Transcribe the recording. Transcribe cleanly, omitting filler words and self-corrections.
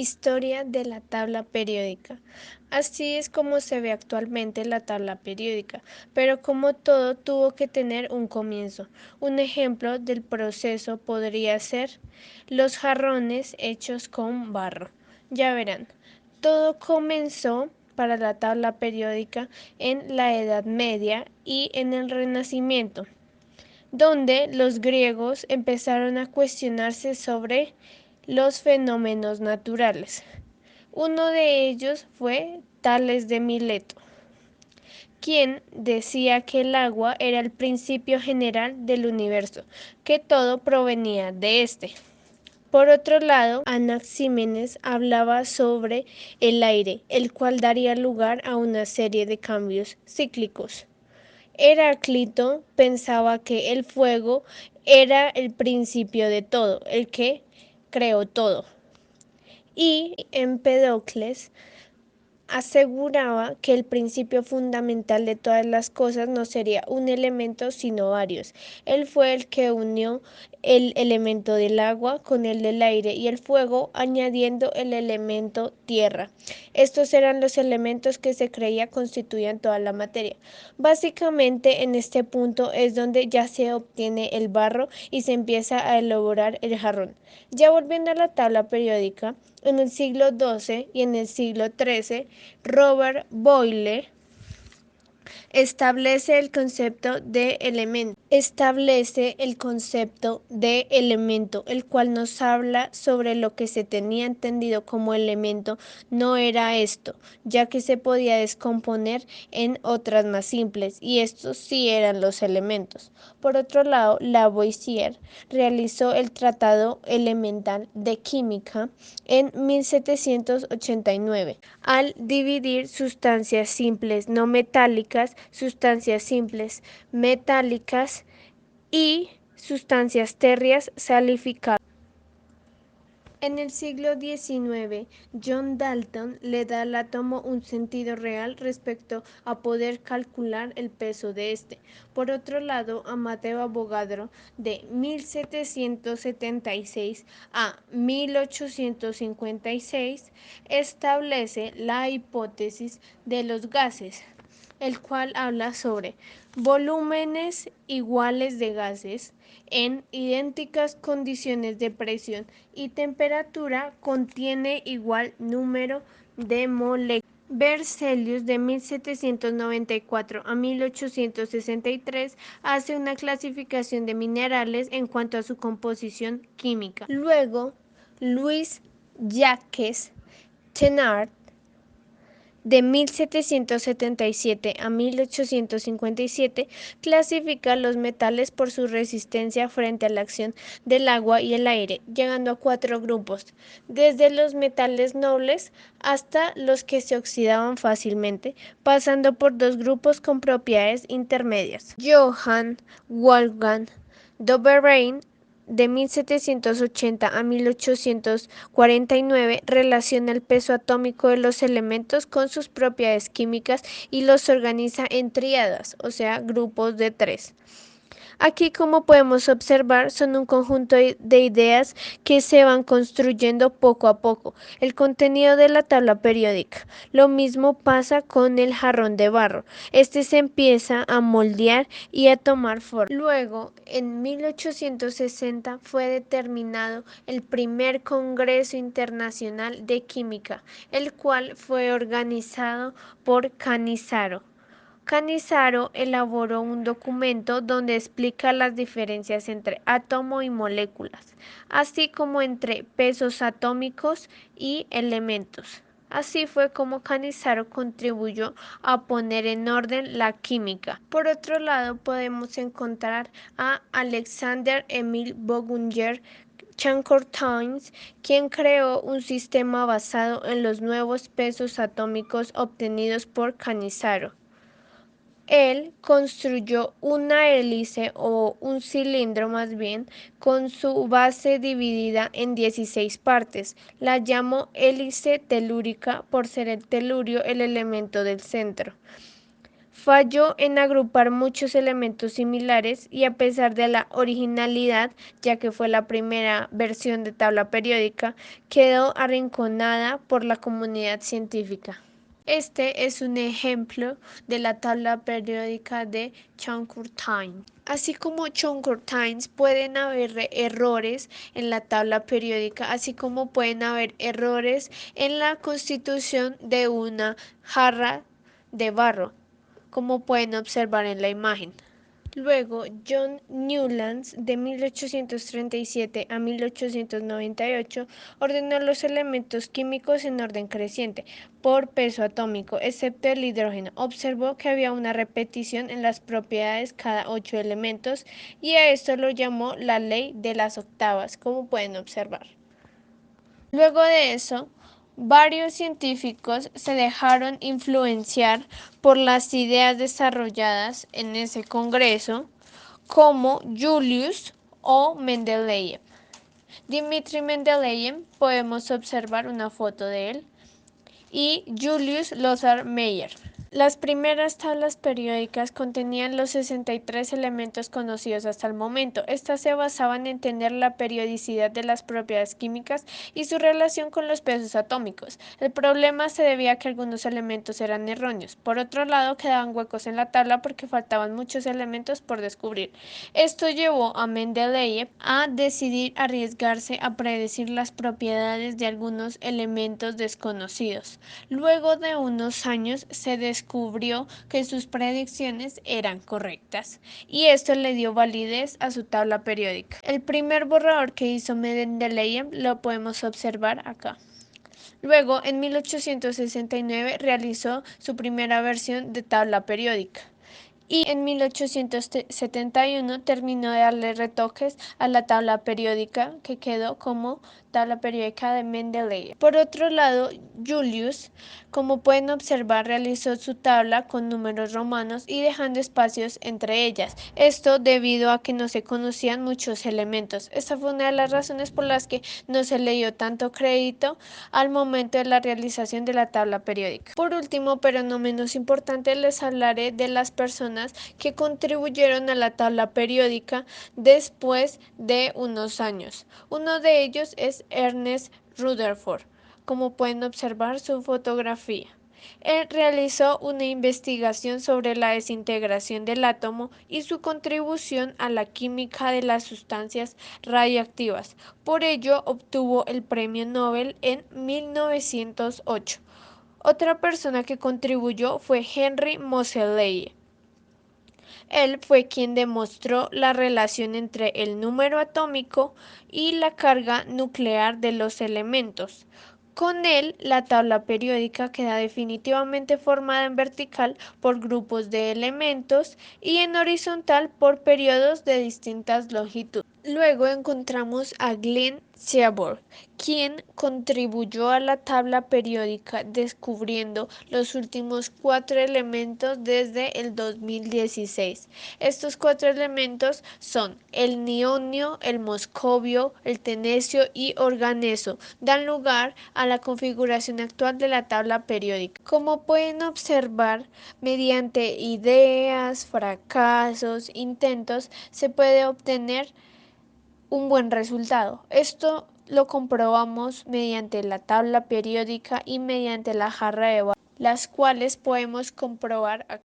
Historia de la tabla periódica. Así es como se ve actualmente la tabla periódica, pero como todo tuvo que tener un comienzo. Un ejemplo del proceso podría ser los jarrones hechos con barro. Ya verán, todo comenzó para la tabla periódica en la Edad Media y en el Renacimiento, donde los griegos empezaron a cuestionarse sobre los fenómenos naturales. Uno de ellos fue Tales de Mileto, quien decía que el agua era el principio general del universo, que todo provenía de este. Por otro lado, Anaxímenes hablaba sobre el aire, el cual daría lugar a una serie de cambios cíclicos. Heráclito pensaba que el fuego era el principio de todo, el que creó todo. Y Empedocles aseguraba que el principio fundamental de todas las cosas no sería un elemento, sino varios. Él fue el que unió el elemento del agua con el del aire y el fuego, añadiendo el elemento tierra. Estos eran los elementos que se creía constituían toda la materia. Básicamente, en este punto es donde ya se obtiene el barro y se empieza a elaborar el jarrón. Ya volviendo a la tabla periódica, en el siglo XII y en el siglo XIII, Robert Boyle establece el concepto de elemento. El cual nos habla sobre lo que se tenía entendido como elemento no era esto, ya que se podía descomponer en otras más simples, y estos sí eran los elementos. Por otro lado, Lavoisier realizó el Tratado Elemental de Química en 1789, al dividir sustancias simples no metálicas, sustancias simples metálicas y sustancias térreas salificadas. En el siglo XIX, John Dalton le da al átomo un sentido real respecto a poder calcular el peso de este. Por otro lado, Amadeo Avogadro, de 1776 a 1856, establece la hipótesis de los gases, el cual habla sobre volúmenes iguales de gases en idénticas condiciones de presión y temperatura contiene igual número de moléculas. Berzelius, de 1794 a 1863, hace una clasificación de minerales en cuanto a su composición química. Luego, Louis Jacques Thenard, de 1777 a 1857, clasifica los metales por su resistencia frente a la acción del agua y el aire, llegando a 4 grupos, desde los metales nobles hasta los que se oxidaban fácilmente, pasando por 2 grupos con propiedades intermedias. Johann Wolfgang Doberein, de 1780 a 1849, relaciona el peso atómico de los elementos con sus propiedades químicas y los organiza en tríadas, o sea, grupos de 3. Aquí, como podemos observar, son un conjunto de ideas que se van construyendo poco a poco. El contenido de la tabla periódica. Lo mismo pasa con el jarrón de barro. Este se empieza a moldear y a tomar forma. Luego, en 1860 fue determinado el primer Congreso Internacional de Química, el cual fue organizado por Cannizzaro. Cannizzaro elaboró un documento donde explica las diferencias entre átomo y moléculas, así como entre pesos atómicos y elementos. Así fue como Cannizzaro contribuyó a poner en orden la química. Por otro lado, podemos encontrar a Alexander Emil Bogunger Chancourtines, quien creó un sistema basado en los nuevos pesos atómicos obtenidos por Cannizzaro. Él construyó una hélice o un cilindro más bien con su base dividida en 16 partes. La llamó hélice telúrica por ser el telurio el elemento del centro. Falló en agrupar muchos elementos similares y a pesar de la originalidad, ya que fue la primera versión de tabla periódica, quedó arrinconada por la comunidad científica. Este es un ejemplo de la tabla periódica de Choncourtain. Así como Choncourtains pueden haber errores en la tabla periódica, así como pueden haber errores en la constitución de una jarra de barro, como pueden observar en la imagen. Luego, John Newlands, de 1837 a 1898, ordenó los elementos químicos en orden creciente, por peso atómico, excepto el hidrógeno. Observó que había una repetición en las propiedades cada 8 elementos y a esto lo llamó la ley de las octavas, como pueden observar. Luego de eso, varios científicos se dejaron influenciar por las ideas desarrolladas en ese congreso, como Julius o Mendeleev. Dmitri Mendeleev, podemos observar una foto de él, y Julius Lothar Meyer. Las primeras tablas periódicas contenían los 63 elementos conocidos hasta el momento. Estas se basaban en entender la periodicidad de las propiedades químicas y su relación con los pesos atómicos. El problema se debía a que algunos elementos eran erróneos. Por otro lado, quedaban huecos en la tabla porque faltaban muchos elementos por descubrir. Esto llevó a Mendeleev a decidir arriesgarse a predecir las propiedades de algunos elementos desconocidos. Luego de unos años se descubrió que sus predicciones eran correctas y esto le dio validez a su tabla periódica. El primer borrador que hizo Mendeleev lo podemos observar acá. Luego, en 1869 realizó su primera versión de tabla periódica y en 1871 terminó de darle retoques a la tabla periódica que quedó como tabla periódica de Mendeleev. Por otro lado, Julius, como pueden observar, realizó su tabla con números romanos y dejando espacios entre ellas. Esto debido a que no se conocían muchos elementos. Esta fue una de las razones por las que no se le dio tanto crédito al momento de la realización de la tabla periódica. Por último, pero no menos importante, les hablaré de las personas que contribuyeron a la tabla periódica después de unos años. Uno de ellos es Ernest Rutherford, como pueden observar su fotografía. Él realizó una investigación sobre la desintegración del átomo y su contribución a la química de las sustancias radioactivas. Por ello obtuvo el Premio Nobel en 1908. Otra persona que contribuyó fue Henry Moseley. Él fue quien demostró la relación entre el número atómico y la carga nuclear de los elementos. Con él, la tabla periódica queda definitivamente formada en vertical por grupos de elementos y en horizontal por periodos de distintas longitudes. Luego encontramos a Glenn Seaborg, quien contribuyó a la tabla periódica descubriendo los últimos 4 elementos desde el 2016. Estos 4 elementos son el nionio, el moscovio, el tenesio y organeso. Dan lugar a la configuración actual de la tabla periódica. Como pueden observar, mediante ideas, fracasos, intentos, se puede obtener un buen resultado. Esto lo comprobamos mediante la tabla periódica y mediante la jarra de barro, las cuales podemos comprobar aquí.